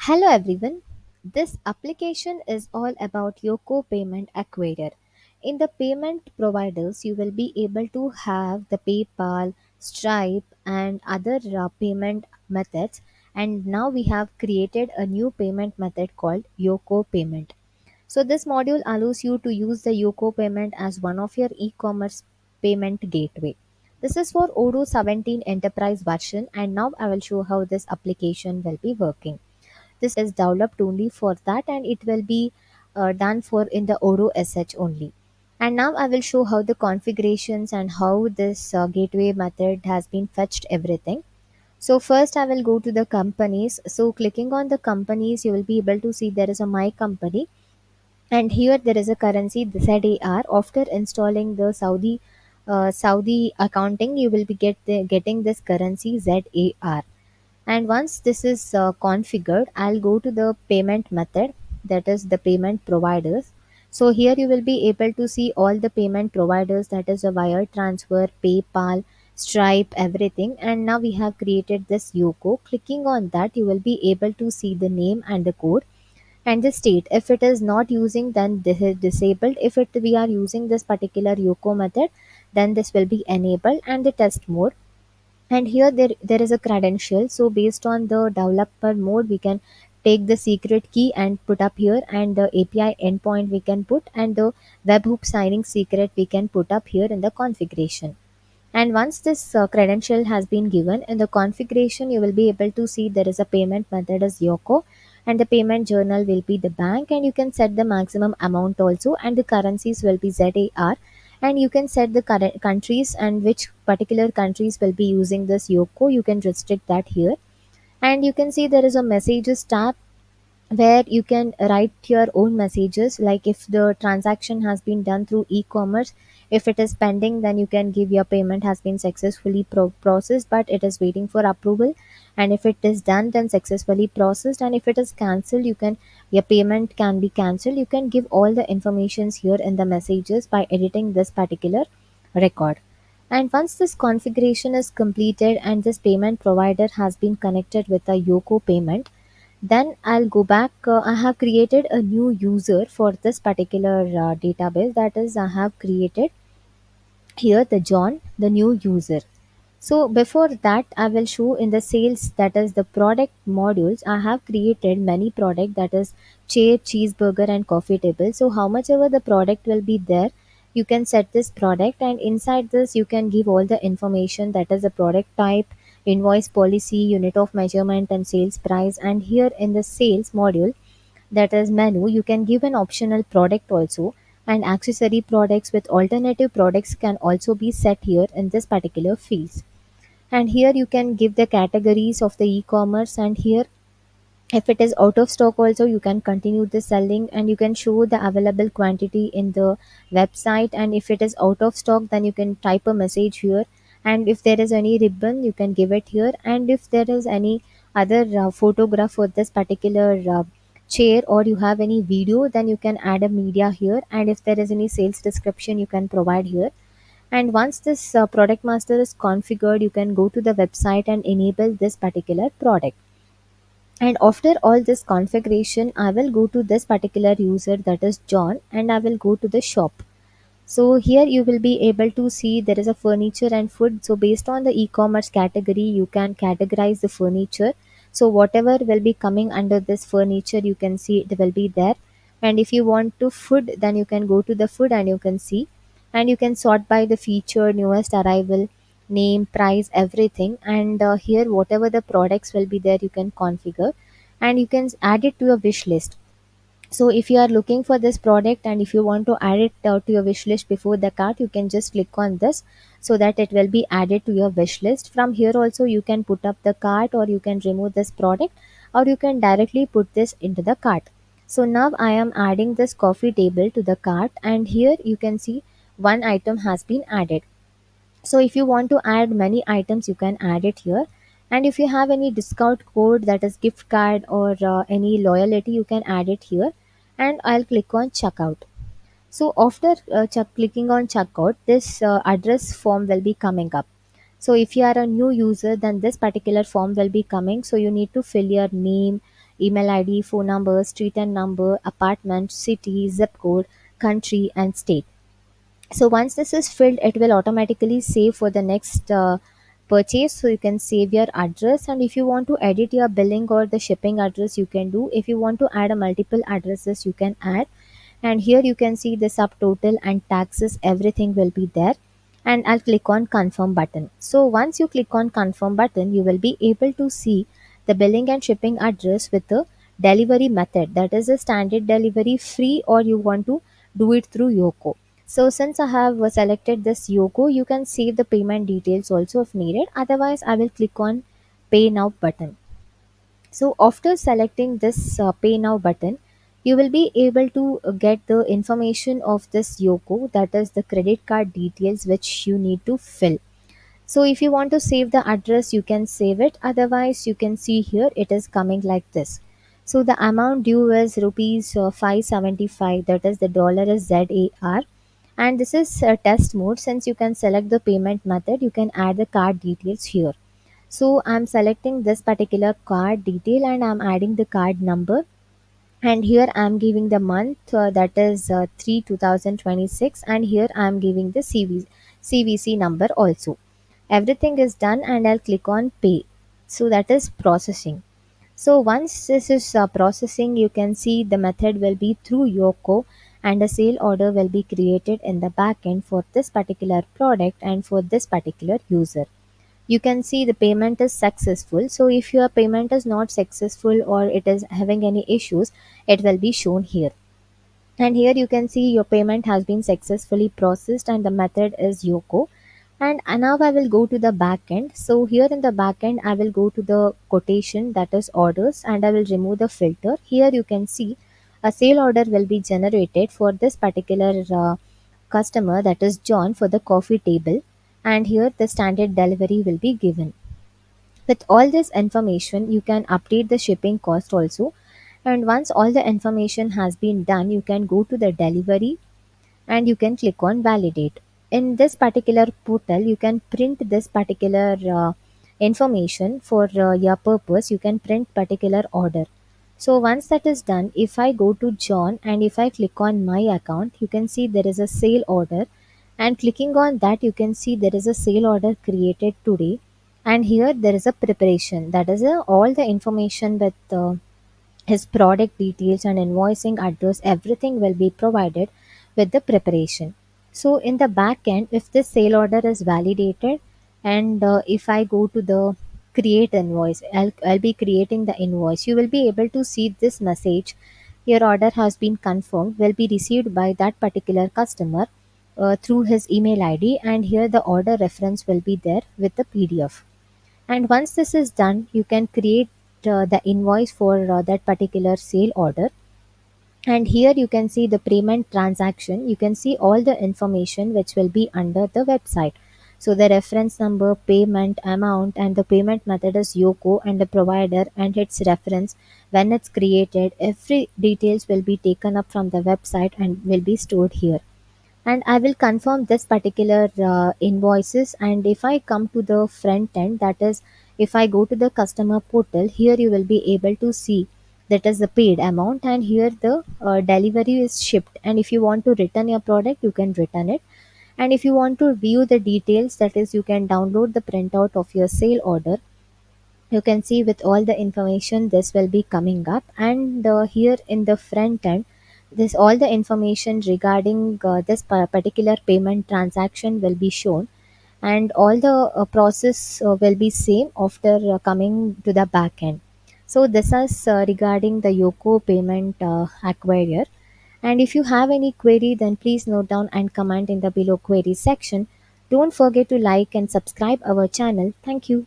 Hello everyone. This application is all about Yoko Payment Acquator. In the payment providers, you will be able to have the PayPal, Stripe, and other payment methods. And now we have created a new payment method called Yoko Payment. So this module allows you to use the Yoko Payment as one of your e-commerce payment gateway. This is for Odoo 17 Enterprise version, and now I will show how this application will be working. This is developed only for that, and it will be done for in the Odoo SH only. And now I will show how the configurations and how this gateway method has been fetched everything. So first I will go to the companies. So clicking on the companies, you will be able to see there is a my company, and here there is a currency the ZAR. After installing the Saudi accounting, you will be getting this currency ZAR. And once this is configured, I'll go to the payment method, that is the payment providers. So here you will be able to see all the payment providers, that is a wire transfer, PayPal, Stripe, everything. And now we have created this Yoko. Clicking on that, you will be able to see the name and the code and the state. If it is not using, then this is disabled. If it we are using this particular Yoko method, then this will be enabled, and the test mode. And here there is a credential, so based on the developer mode we can take the secret key and put up here, and the API endpoint we can put, and the webhook signing secret we can put up here in the configuration. And once this credential has been given in the configuration, you will be able to see there is a payment method as Yoko, and the payment journal will be the bank, and you can set the maximum amount also, and the currencies will be ZAR. And you can set the current countries and which particular countries will be using this Yoko. You can restrict that here, and you can see there is a messages tab where you can write your own messages, like if the transaction has been done through e-commerce, if it is pending, then you can give your payment has been successfully processed but it is waiting for approval. And if it is done, then successfully processed. And if it is cancelled, you can your payment can be cancelled. You can give all the informations here in the messages by editing this particular record. And once this configuration is completed and this payment provider has been connected with a Yoko payment, then I'll go back. I have created a new user for this particular database. That is, I have created here the John, the new user. So before that, I will show in the sales, that is the product modules. I have created many product, that is chair, cheeseburger, and coffee table. So how much ever the product will be there, you can set this product, and inside this you can give all the information, that is the product type, invoice policy, unit of measurement, and sales price. And here in the sales module, that is menu, you can give an optional product also, and accessory products with alternative products can also be set here in this particular fields. And here you can give the categories of the e-commerce, and here if it is out of stock also you can continue the selling, and you can show the available quantity in the website. And if it is out of stock, then you can type a message here, and if there is any ribbon you can give it here. And if there is any other photograph for this particular chair, or you have any video, then you can add a media here. And if there is any sales description, you can provide here. And once this product master is configured, you can go to the website and enable this particular product. And after all this configuration, I will go to this particular user, that is John, and I will go to the shop. So here you will be able to see there is a furniture and food. So based on the e-commerce category, you can categorize the furniture. So whatever will be coming under this furniture, you can see it will be there. And if you want to food, then you can go to the food and you can see. And you can sort by the feature, newest arrival, name, price, everything. And here whatever the products will be there, you can configure, and you can add it to your wish list. So if you are looking for this product and if you want to add it to your wish list before the cart, you can just click on this so that it will be added to your wish list. From here also you can put up the cart, or you can remove this product, or you can directly put this into the cart. So now I am adding this coffee table to the cart, and here you can see one item has been added. So if you want to add many items, you can add it here. And if you have any discount code, that is gift card, or any loyalty, you can add it here. And I'll click on checkout. So after clicking on checkout, this address form will be coming up. So if you are a new user, then this particular form will be coming. So you need to fill your name, email ID, phone number, street and number, apartment, city, zip code, country, and state. So once this is filled, it will automatically save for the next purchase. So you can save your address, and if you want to edit your billing or the shipping address, you can do. If you want to add a multiple addresses, you can add. And here you can see the subtotal and taxes, everything will be there. And I'll click on confirm button. So once you click on confirm button, you will be able to see the billing and shipping address with the delivery method, that is a standard delivery, free, or you want to do it through Yoko. So since I have selected this Yoko, you can save the payment details also if needed. Otherwise, I will click on pay now button. So after selecting this pay now button, you will be able to get the information of this Yoko, that is the credit card details which you need to fill. So if you want to save the address, you can save it. Otherwise, you can see here it is coming like this. So the amount due is rupees 575, that is the dollar is ZAR. And this is test mode. Since you can select the payment method, you can add the card details here. So I'm selecting this particular card detail and I'm adding the card number. And here I'm giving the month, that is 3 2026, and here I'm giving the CVC number also. Everything is done and I'll click on pay. So that is processing. So once this is processing, you can see the method will be through Yoko, and a sale order will be created in the backend for this particular product and for this particular user. You can see the payment is successful. So if your payment is not successful or it is having any issues, it will be shown here. And here you can see your payment has been successfully processed and the method is Yoko. And now I will go to the backend. So here in the backend, I will go to the quotation, that is orders, and I will remove the filter. Here you can see a sale order will be generated for this particular customer, that is John, for the coffee table. And here the standard delivery will be given. With all this information, you can update the shipping cost also. And once all the information has been done, you can go to the delivery and you can click on validate. In this particular portal, you can print this particular information for your purpose. You can print particular order. So once that is done, if I go to John and if I click on my account, you can see there is a sale order, and clicking on that you can see there is a sale order created today. And here there is a preparation, that is all the information with his product details and invoicing address, everything will be provided with the preparation. So in the back end, if this sale order is validated, and if I go to the create invoice, I'll be creating the invoice, you will be able to see this message, your order has been confirmed, will be received by that particular customer through his email ID, and here the order reference will be there with the PDF. And once this is done, you can create the invoice for that particular sale order. And here you can see the payment transaction. You can see all the information which will be under the website. So the reference number, payment amount, and the payment method is Yoko, and the provider and its reference, when it's created, every details will be taken up from the website and will be stored here. And I will confirm this particular invoices. And if I come to the front end, that is, if I go to the customer portal, here you will be able to see that is the paid amount, and here the delivery is shipped. And if you want to return your product, you can return it. And if you want to view the details, that is, you can download the printout of your sale order. You can see with all the information this will be coming up. And here in the front end, this all the information regarding this particular payment transaction will be shown. And all the process will be same after coming to the back end. So this is regarding the Yoko payment acquire. And if you have any query, then please note down and comment in the below query section. Don't forget to like and subscribe our channel. Thank you.